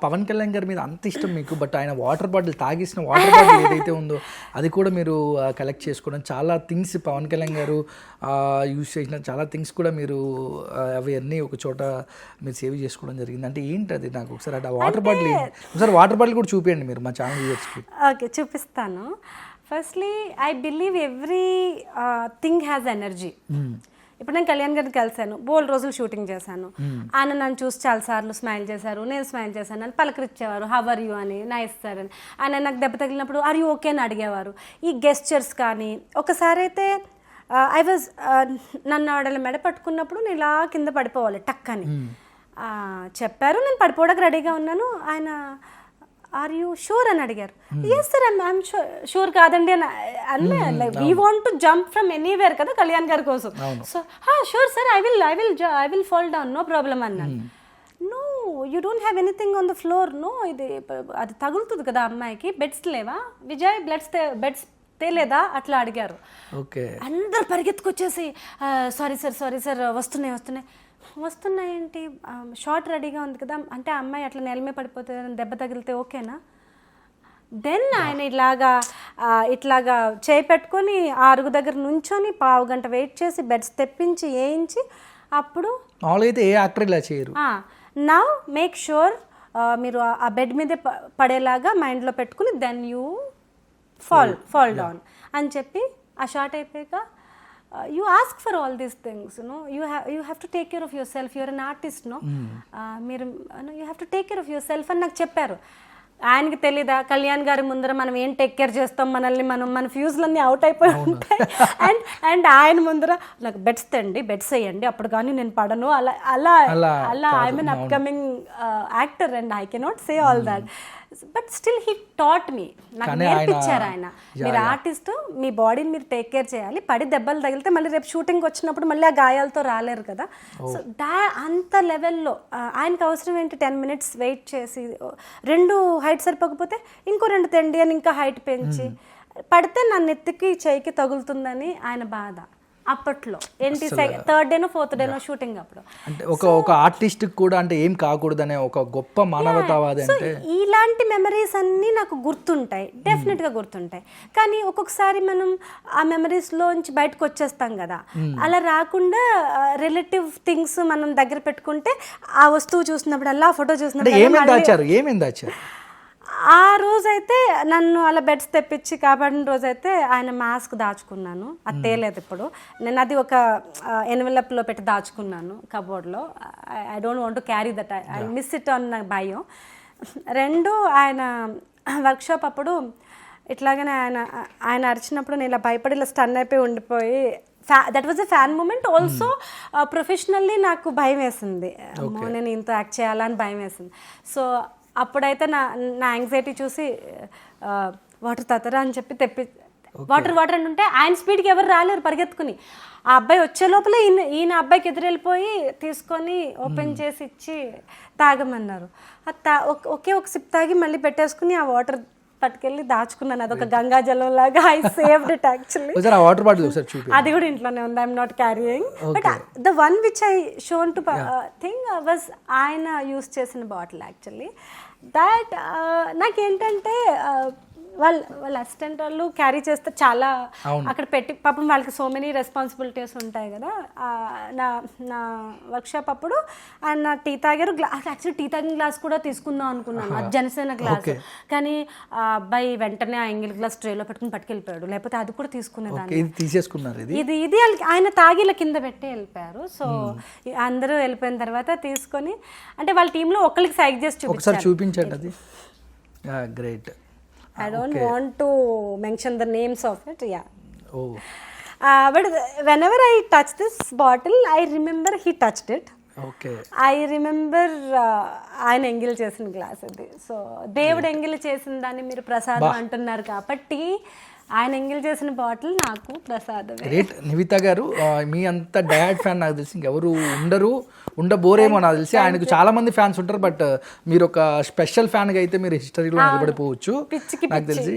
పవన్ కళ్యాణ్ గారి మీద అంత ఇష్టం మీకు, బట్ ఆయన వాటర్ బాటిల్ తాగేసిన వాటర్ బాటిల్ ఏదైతే ఉందో అది కూడా మీరు కలెక్ట్ చేసుకోవడం, చాలా థింగ్స్ పవన్ కళ్యాణ్ గారు యూజ్ చేసిన చాలా థింగ్స్ కూడా మీరు అవి అన్నీ ఒక చోట మీరు సేవ్ చేసుకోవడం జరిగింది. అంటే ఏంటి అది? నాకు ఒకసారి ఆ వాటర్ బాటిల్ ఒకసారి వాటర్ బాటిల్ కూడా చూపించండి మీరు మా ఛానల్ వ్యూవర్స్కి. ఓకే, చూపిస్తాను. Firstly I believe every thing has energy. ఇప్పుడు నేను కళ్యాణ్ గారిని కలిశాను, బోల్ రోజులు షూటింగ్ చేశాను, ఆయన నన్ను చూసి చాలాసార్లు స్మైల్ చేశారు, నేను స్మైల్ చేశాను, నన్ను పలకరించేవారు, హవ్ ఆర్ యూ అని, నైస్ సార్ అని. ఆయన నాకు దెబ్బ తగిలినప్పుడు ఆర్ యూ ఓకే అని అడిగేవారు. ఈ గెస్చర్స్ కానీ, ఒకసారి అయితే ఐ వాజ్ నన్ను ఆడల మెడ పట్టుకున్నప్పుడు నేను ఇలా కింద పడిపోవాలి టక్ అని చెప్పారు. నేను పడిపోవడానికి రెడీగా ఉన్నాను. ఆయన ఆర్ యూ షూర్ అని అడిగారు. ఎస్ సార్ ఐఎమ్ షూర్ కాదండి అని అన్నీ like we want to jump from anywhere కదా కళ్యాణ్ గారి కోసం. So sure sir I will fall down, no problem అన్నాను. No you don't have anything on the floor, no ఇది అది తగులుతుంది కదా అమ్మాయికి, బెడ్స్ లేవా విజయ్, బెడ్స్ తేలేదా అట్లా అడిగారు. అందరు పరిగెత్తుకొచ్చేసి సారీ సార్ వస్తున్నాయేంటి, షార్ట్ రెడీగా ఉంది కదా, అంటే ఆ అమ్మాయి అట్లా నెలమే పడిపోతుంది, దెబ్బ తగిలితే ఓకేనా. దెన్ ఆయన ఇట్లాగా చేయి పెట్టుకొని అరుగు దగ్గర నుంచొని పావు గంట వెయిట్ చేసి బెడ్స్ తెప్పించి వేయించి అప్పుడు మామూలుగా ఏ యాక్టర్ ఇలా చేయరు. నౌ మేక్ షూర్ మీరు ఆ బెడ్ మీదే పడేలాగా మైండ్లో పెట్టుకుని దెన్ యూ ఫాల్ డౌన్ అని చెప్పి ఆ షార్ట్ అయిపోయాక you ask for all these things, you have to take care of yourself, you're an artist, మీరు you have to take care of yourself అని నాకు చెప్పారు. ఆయనకి తెలీదా కళ్యాణ్ గారి ముందర మనం ఏం టేక్ కేర్ చేస్తాం, మన ఫ్యూజ్లన్నీ అవుట్ అయిపోయి ఉంటాయి. అండ్ ఆయన ముందర నాకు బెడ్స్ వేయండి అప్పుడు కానీ నేను పడను, అలా I'm an upcoming actor and I cannot say all that. But still he taught me, నాకు నేర్పించారు ఆయన, మీరు ఆర్టిస్ట్, మీ బాడీని మీరు టేక్ కేర్ చేయాలి, పడి దెబ్బలు తగిలితే మళ్ళీ రేపు షూటింగ్ వచ్చినప్పుడు మళ్ళీ ఆ గాయాలతో రాలేరు కదా. సో అంత లెవెల్లో ఆయనకు అవసరం ఏంటి 10 minutes వెయిట్ చేసి 2 హైట్ సరిపోకపోతే ఇంకో 2 తెండి అని ఇంకా హైట్ పెంచి పడితే నా నెత్తికి చేయికి తగులుతుందని ఆయన బాధ. అప్పట్లో ఏంటి 3rd డేనో 4th డేనో షూటింగ్ అప్పుడు. అంటే ఒక ఆర్టిస్ట్ కూడా అంటే ఏం కాకూడదనే ఒక గొప్ప మానవతావాది. అంటే ఇలాంటి మెమరీస్ అన్నీ నాకు గుర్తుంటాయి, డెఫినెట్గా గుర్తుంటాయి. కానీ ఒక్కొక్కసారి మనం ఆ మెమరీస్లోంచి బయటకు వచ్చేస్తాం కదా, అలా రాకుండా రిలేటివ్ థింగ్స్ మనం దగ్గర పెట్టుకుంటే ఆ వస్తువు చూసినప్పుడు అలా ఫోటో చూసినప్పుడు ఏమేం దాచారు. ఆ రోజైతే నన్ను అలా బెడ్స్ తెప్పించి కాపాడిన రోజైతే ఆయన మాస్క్ దాచుకున్నాను, అది తేలేదు. ఇప్పుడు నేను అది ఒక ఎన్వెలప్లో పెట్టి దాచుకున్నాను కబోర్డ్లో. I don't want to carry that, I miss it on నాకు భయం. 2 ఆయన వర్క్షాప్ అప్పుడు ఇట్లాగనే ఆయన అరిచినప్పుడు నేను ఇలా భయపడి ఇలా స్టన్ అయిపోయి ఉండిపోయి, that was a fan moment. Also professionally నాకు భయం వేసింది, నేను ఇంత యాక్ట్ చేయాలని భయం వేసింది. సో అప్పుడైతే నా యాంగ్జైటీ చూసి వాటర్ తతరా అని చెప్పి వాటర్ అని ఉంటే ఆయన స్పీడ్కి ఎవరు రాలేరు పరిగెత్తుకుని. ఆ అబ్బాయి వచ్చే లోపలే ఈయన అబ్బాయికి ఎదురెళ్ళిపోయి తీసుకొని ఓపెన్ చేసి ఇచ్చి తాగమన్నారు. ఒకే ఒక సిప్ తాగి మళ్ళీ పెట్టేసుకుని ఆ వాటర్ పట్టుకెళ్ళి దాచుకున్నాను. అదొక గంగా జలం లాగా. I saved it actually. అది కూడా ఇంట్లోనే ఉంది, I'm not carrying. But the one which I shown to thing was ఆయన యూస్ చేసిన బాటిల్ యాక్చువల్లీ. దాట్ నాకేంటంటే వాళ్ళ అసిస్టెంట్ వాళ్ళు క్యారీ చేస్తే చాలా అక్కడ పెట్టి పాపం వాళ్ళకి సో మెనీ రెస్పాన్సిబిలిటీస్ ఉంటాయి కదా. నా వర్క్షాప్ అప్పుడు ఆయన టీ తాగారు. యాక్చువల్లీ టీ తాగిన గ్లాస్ కూడా తీసుకుందాం అనుకున్నాను, అది జనసేన గ్లాస్. కానీ ఆ అబ్బాయి వెంటనే ఆ ఎంగిల్ గ్లాస్ ట్రేలో పెట్టుకుని పట్టుకెళ్ళిపోయాడు, లేకపోతే అది కూడా తీసుకునేదాన్ని. ఇది ఆయన తాగిల కింద పెట్టి వెళ్ళిపోయారు. సో అందరూ వెళ్ళిపోయిన తర్వాత తీసుకొని, అంటే వాళ్ళ టీంలో ఒకరికి సైక్ చేసి చూపించండి. Great. I don't want to mention the names of it, yeah. But whenever I touch this bottle, I remember he touched it. I remember ఆయన ఎంగిల్ చేసిన గ్లాస్ అది. సో దేవుడు ఎంగిల్ చేసిన దాన్ని మీరు ప్రసాదం అంటున్నారు కాబట్టి ఆయన ఎంగిల్ చేసిన బాటిల్ నాకు ప్రసాదం. గ్రేట్ నివిత గారు, మీ అంత డయాడ్ ఫ్యాన్ నాకు తెలిసి ఇంకెవరు ఉండబోరేమో నాకు తెలిసి. ఆయనకు చాలా మంది ఫ్యాన్స్ ఉంటారు, బట్ మీరు ఒక స్పెషల్ ఫ్యాన్గా అయితే మీరు హిస్టరీలో నిలబడిపోవచ్చు నాకు తెలిసి.